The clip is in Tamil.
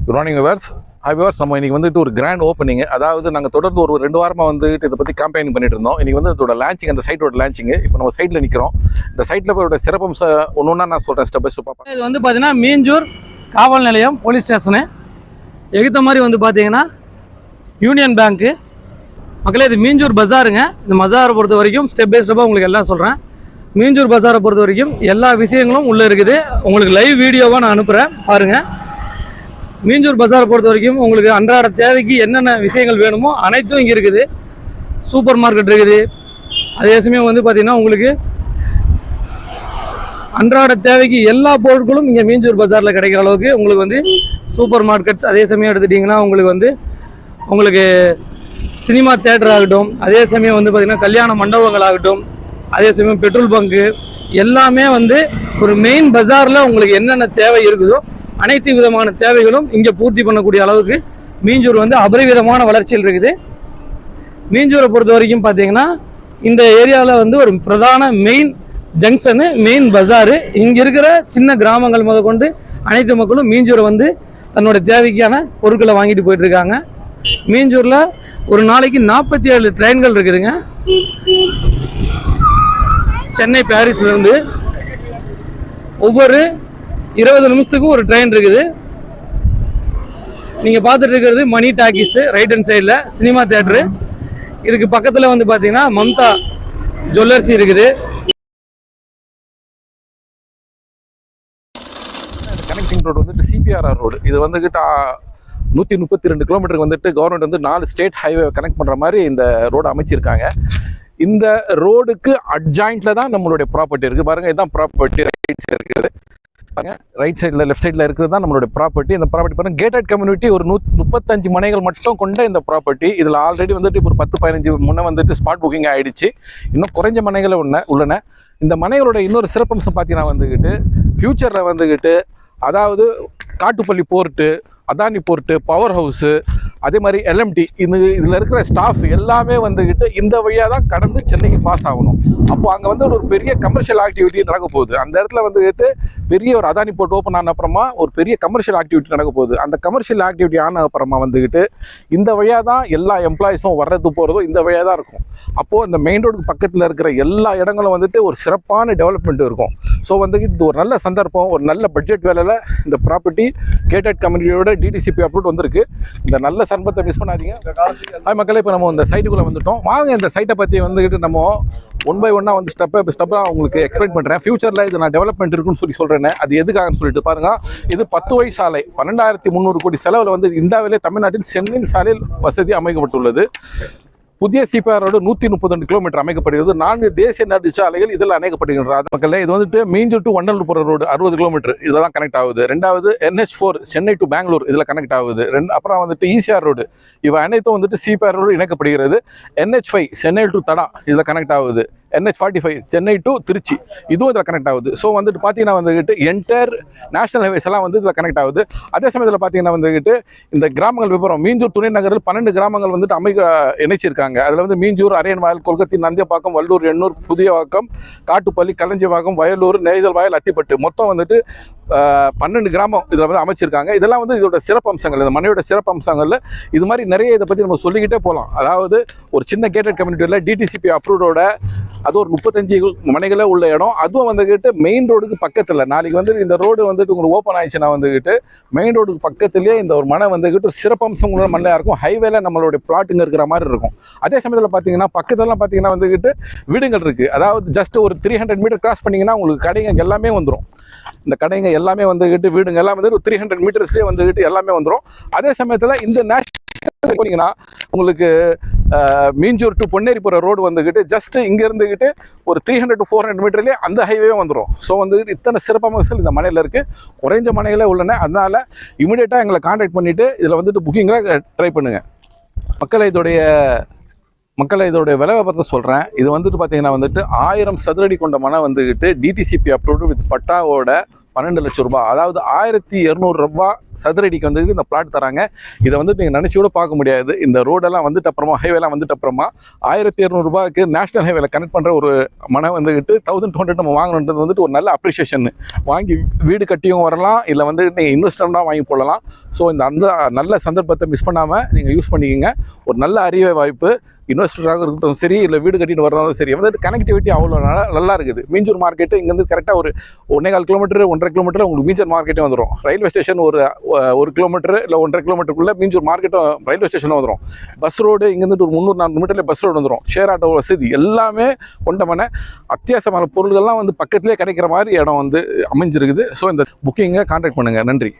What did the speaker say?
Good morning viewers. Hi viewers, நம்ம இன்றைக்கி வந்துட்டு ஒரு கிராண்ட் ஓப்பனிங். அதாவது நாங்கள் தொடர்ந்து ஒரு 2 வாரமாக வந்துட்டு இதை பற்றி கேம்பெயின் பண்ணிட்டு இருந்தோம். இன்றைக்கி வந்து இதோட லான்ச்சிங், அந்த சைட்டோட லான்ச்சிங். இப்போ நம்ம சைட்டில் நிற்கிறோம். இந்த சைட்டில் போய் சிறப்பம்சம் ஒன்று ஒன்றா நான் சொல்கிறேன், ஸ்டெப் பை ஸ்டெப்பாக. இது வந்து பார்த்தீங்கன்னா மீஞ்சூர் காவல் நிலையம் போலீஸ் ஸ்டேஷனு எகுத்த மாதிரி வந்து பார்த்தீங்கன்னா யூனியன் பேங்க்கு மக்களே. இது மீஞ்சூர் பஜாருங்க. இந்த பஜாரை பொறுத்த வரைக்கும் ஸ்டெப் பை ஸ்டெப்பாக உங்களுக்கு எல்லாம் சொல்கிறேன். மீஞ்சூர் பஜாரை பொறுத்த வரைக்கும் எல்லா விஷயங்களும் உள்ளே இருக்குது. உங்களுக்கு லைவ் வீடியோவாக நான் அனுப்புகிறேன், பாருங்கள். மீஞ்சூர் பஜாரை பொறுத்த வரைக்கும் உங்களுக்கு அன்றாட தேவைக்கு என்னென்ன விஷயங்கள் வேணுமோ அனைத்தும் இங்கே இருக்குது. சூப்பர் மார்க்கெட் இருக்குது. அதே சமயம் வந்து பார்த்திங்கன்னா உங்களுக்கு அன்றாட தேவைக்கு எல்லா பொருட்களும் இங்கே மீஞ்சூர் பஜாரில் கிடைக்கிற அளவுக்கு உங்களுக்கு வந்து சூப்பர் மார்க்கெட்ஸ். அதே சமயம் எடுத்துட்டிங்கன்னா உங்களுக்கு சினிமா தேட்டர் ஆகட்டும், அதே சமயம் வந்து பார்த்திங்கன்னா கல்யாண மண்டபங்கள் ஆகட்டும், அதே சமயம் பெட்ரோல் பங்கு எல்லாமே வந்து ஒரு மெயின் பஜாரில் உங்களுக்கு என்னென்ன தேவை இருக்குதோ அனைத்து விதமான தேவைகளும் இங்கே பூர்த்தி பண்ணக்கூடிய அளவுக்கு மீஞ்சூர் வந்து அபரிவிதமான வளர்ச்சியில் இருக்குது. மீஞ்சூரை பொறுத்த வரைக்கும் பார்த்தீங்கன்னா இந்த ஏரியாவில் வந்து ஒரு பிரதான மெயின் ஜங்ஷனு, மெயின் பஜாரு. இங்கே இருக்கிற சின்ன கிராமங்கள் முதற்கொண்டு அனைத்து மக்களும் மீஞ்சூரை வந்து தன்னோட தேவைக்கான பொருட்களை வாங்கிட்டு போயிட்டுருக்காங்க. மீஞ்சூரில் ஒரு நாளைக்கு 47 ட்ரெயின்கள் இருக்குதுங்க. சென்னை பாரிஸ்லேருந்து ஒவ்வொரு 20 நிமிஷத்துக்கும் ஒரு ட்ரெயின் இருக்குது. நீங்கள் பார்த்துட்டு இருக்கிறது மணி டாக்கீஸு, ரைட் ஹேண்ட் சைடில் சினிமா தேட்டரு. இதுக்கு பக்கத்தில் வந்து பார்த்தீங்கன்னா மம்தா ஜுவல்லர்ஸ் இருக்குது. கனெக்டிங் ரோடு வந்துட்டு சிபிஆர்ஆர் ரோடு. இது வந்துக்கிட்ட 132 கிலோமீட்டருக்கு வந்துட்டு கவர்மெண்ட் வந்து 4 ஸ்டேட் ஹைவே கனெக்ட் பண்ணுற மாதிரி இந்த ரோடு அமைச்சிருக்காங்க. இந்த ரோடுக்கு அட்ஜாயிண்ட்ல தான் நம்மளுடைய ப்ராப்பர்ட்டி இருக்குது. பாருங்கள், இதுதான் ப்ராப்பர்ட்டி. ரைட் சைடு இருக்குது பாருங்கள், ரைட் சைடில் லெஃப்ட் சைடில் இருக்கிறது தான் நம்மளுடைய ப்ராப்பர்ட்டி. இந்த ப்ராப்பர்ட்டி பாருங்கள், கேட்டட் கம்யூனிட்டி ஒரு 135 மனைகள் மட்டும் கொண்ட இந்த ப்ராப்பர்ட்டி. இதில் ஆல்ரெடி வந்துட்டு இப்போ ஒரு 10-15 முன்னே வந்துட்டு ஸ்பாட் புக்கிங் ஆகிடுச்சு. இன்னும் குறைஞ்ச மனைகள் உள்ளன. இந்த மனைகளோட இன்னொரு சிறப்பம்சம் பார்த்தீங்கன்னா வந்துக்கிட்டு ஃப்யூச்சரில் வந்துக்கிட்டு, அதாவது Kattupalli port, Adani port, power house, அதே மாதிரி எல்எம்டி, இதில் இருக்கிற ஸ்டாஃப் எல்லாமே வந்துக்கிட்டு இந்த வழியாக தான் கடந்து சென்னைக்கு பாஸ் ஆகணும். அப்போ அங்கே வந்து ஒரு பெரிய கமர்ஷியல் ஆக்டிவிட்டி நடக்க போகுது. அந்த இடத்துல வந்துக்கிட்டு பெரிய ஒரு அதானி போர்ட் ஓப்பன் ஆன அப்புறமா ஒரு பெரிய கமர்ஷியல் ஆக்டிவிட்டி நடக்க போகுது. அந்த கமர்ஷியல் ஆக்டிவிட்டி ஆன அப்புறமா வந்துக்கிட்டு இந்த வழியாக தான் எல்லா எம்ப்ளாயிஸும் வர்றது போகிறதும் இந்த வழியாக தான் இருக்கும். அப்போது இந்த மெயின் ரோடுக்கு பக்கத்தில் இருக்கிற எல்லா இடங்களும் வந்துட்டு ஒரு சிறப்பான டெவலப்மெண்ட் இருக்கும். ஸோ வந்துக்கிட்டு இது ஒரு நல்ல சந்தர்ப்பம், ஒரு நல்ல பட்ஜெட் வேலையில் இந்த ப்ராப்பர்ட்டி கேட்டட் கம்யூனிட்டியோட டிடிசிபி அப்ரூவ் வந்திருக்கு. இந்த நல்ல சம்பத்தை மிஸ் பண்ணாதீங்க. ஹாய் மக்களே, இப்போ நம்ம இந்த சைட்டுக்குள்ளே வந்துட்டோம். வாங்க இந்த சைட்டை பற்றி வந்துக்கிட்டு நம்ம 1 by 1 வந்து ஸ்டெப் பை ஸ்டெப்பாக உங்களுக்கு எக்ஸ்பிளைன் பண்ணுறேன். ஃபியூச்சரில் இது நான் டெவலப்மெண்ட் இருக்குன்னு சொல்கிறேன். அது எதுக்காகன்னு சொல்லிட்டு பாருங்கள். இது 10 வழி சாலை, 12,300 கோடி செலவில் வந்து இந்தியாவிலே தமிழ்நாட்டில் சென்னை சாலையில் வசதி அமைக்கப்பட்டுள்ளது. புதிய சிபிஆர் ரோடு 132 கிலோமீட்டர் அமைக்கப்படுகிறது. 4 தேசிய நெடுஞ்சாலைகள் இதில் அமைக்கப்படுகின்றது. மக்களே, இது வந்துட்டு மீஞ்சூர் டு வண்டலூர் போகிற ரோடு 60 கிலோமீட்டர் இதில் தான் கனெக்ட் ஆகுது. ரெண்டாவது NH4 சென்னை டு பெங்களூர் இதில் கனெக்ட் ஆகுது. அப்புறம் வந்துட்டு ஈசிஆர் ரோடு, இவை அனைத்தும் வந்துட்டு சிபிஆர் ரோடு இணைக்கப்படுகிறது. NH5 சென்னை டு தடா இதில் கனெக்ட் ஆகுது. NH45 சென்னை டு திருச்சி இதுவும் இதில் கனெக்ட் ஆகுது. ஸோ வந்துட்டு பார்த்தீங்கன்னா வந்துக்கிட்டு என்டையர் நேஷனல் ஹைவேஸ் எல்லாம் வந்து இதில் கனெக்ட் ஆகுது. அதே சமயத்தில் பார்த்தீங்கன்னா வந்துக்கிட்டு இந்த கிராமங்கள் விவரம் மீஞ்சூர் துணை நகரில் 12 கிராமங்கள் வந்துட்டு இணைச்சிருக்காங்க. அதில் வந்து மீஞ்சூர், அரியன்வாயல், கொல்கத்தி, நந்தியப்பாக்கம், வல்லூர், எண்ணூர், புதியவாக்கம், காட்டுப்பள்ளி, களஞ்சிவாக்கம், வயலூர், நெய்தல் வாயல், அத்திப்பட்டு மொத்தம் வந்துட்டு 12 கிராமம் இதில் வந்து அமைச்சிருக்காங்க. இதெல்லாம் வந்து இதோட சிறப்பம்சங்கள், இந்த மனையோட சிறப்பம்சங்களில் இது மாதிரி நிறைய இதை பற்றி நம்ம சொல்லிக்கிட்டே போகலாம். அதாவது ஒரு சின்ன கேட்டட் கம்யூனிட்டியில் டிடிசிபி அப்ரூவோட அது ஒரு 35 மனைகளே உள்ள இடம். அதுவும் வந்துக்கிட்டு மெயின் ரோடுக்கு பக்கத்தில். நாளைக்கு வந்து இந்த ரோடு வந்துட்டு உங்களுக்கு ஓப்பன் ஆயிடுச்சுன்னா வந்துக்கிட்டு மெயின் ரோடுக்கு பக்கத்துலேயே இந்த ஒரு மனை வந்துக்கிட்டு ஒரு சிறப்பம்சம் உள்ள மனையாக இருக்கும். ஹைவேல நம்மளுடைய பிளாட்டுங்க இருக்கிற மாதிரி இருக்கும். அதே சமயத்தில் பார்த்தீங்கன்னா பக்கத்துலலாம் பார்த்தீங்கன்னா வந்துக்கிட்டு வீடுகள் இருக்குது. அதாவது ஜஸ்ட் ஒரு 300 மீட்டர் கிராஸ் பண்ணிங்கன்னா உங்களுக்கு கடைங்க எல்லாமே வந்துடும். இந்த கடைங்க எல்லாமே வந்துக்கிட்டு வீடுங்க எல்லாம் வந்து 300 மீட்டர்ஸ்லேயே வந்துக்கிட்டு எல்லாமே வந்துடும். அதே சமயத்தில் இந்த நேஷனல் போனீங்கன்னா உங்களுக்கு மீஞ்சூர் டு பொன்னேரி போகிற ரோடு வந்துக்கிட்டு ஜஸ்ட் இங்கே இருந்துக்கிட்டு ஒரு 300 to 400 மீட்டர்லேயே அந்த ஹைவே வந்துடும். ஸோ வந்துக்கிட்டு இத்தனை சிறப்பம்சங்கள் இந்த மனையில் இருக்குது. குறைஞ்ச மனைகளே உள்ளன. அதனால் இமீடியட்டாக எங்களை கான்டாக்ட் பண்ணிவிட்டு இதில் வந்துட்டு புக்கிங்கில் ட்ரை பண்ணுங்கள். மக்களை இதோடைய விலை பற்றி சொல்கிறேன். இது வந்துட்டு பார்த்தீங்கன்னா வந்துட்டு 1000 சதுரடி கொண்ட மனை வந்துக்கிட்டு டிடிசிபி அப்ரூவ்டு வித் பட்டாவோட 12 லட்சம் ரூபாய், அதாவது 1200 ரூபாய் சதுரடிக்கு வந்து இந்த பிளாட் தராங்க. இதை வந்துட்டு நீங்கள் நினச்சி கூட பார்க்க முடியாது. இந்த ரோடெல்லாம் வந்துட்டு அப்புறமா ஹைவேலாம் வந்துட்டு அப்புறமா 1200 ரூபாய்க்கு நேஷனல் ஹைவேல கனெக்ட் பண்ணுற ஒரு மனை வந்துக்கிட்டு 1200 நம்ம வாங்கணுன்றது வந்துட்டு ஒரு நல்ல அப்ரிஷியேஷன். வாங்கி வீடு கட்டியும் வரலாம், இல்லை வந்து நீங்கள் இன்வெஸ்டர்னா வாங்கி போடலாம். ஸோ அந்த நல்ல சந்தர்ப்பத்தை மிஸ் பண்ணாமல் நீங்கள் யூஸ் பண்ணிக்கோங்க. ஒரு நல்ல அறிவை வாய்ப்பு. இன்வெஸ்டராக இருக்கட்டும் சரி, இல்லை வீடு கட்டிட்டு வரனாலும் சரி, வந்துட்டு கனெக்டிவிட்டி அவ்வளோ நல்லா இருக்குது. மீஞ்சூர் மார்க்கெட்டு இங்கேருந்து கரெக்டாக ஒரு 1.25 கிலோமீட்டர் 1.5 கிலோமீட்டர் உங்களுக்கு மீஞ்சூர் மார்க்கெட்டே வந்துடும். ரயில்வே ஸ்டேஷன் ஒரு 1 கிலோமீட்டர் இல்லை 1.5 கிலோமீட்டருக்குள்ளே மீஞ்சூர் மார்க்கெட்டும் ரயில்வே ஸ்டேஷனும் வந்துடும். பஸ் ரோடு இங்கேருந்து ஒரு 300-400 மீட்டரில் பஸ் ரோடு வந்துடும். ஷேர் ஆட்டோ வசதி எல்லாமே கொண்டமான அத்தியாவசியமான பொருள்கள்லாம் வந்து பக்கத்துலேயே கிடைக்கிற மாதிரி இடம் வந்து அமைஞ்சிருக்குது. ஸோ இந்த புக்கிங்கை கான்டாக்ட் பண்ணுங்கள். நன்றி.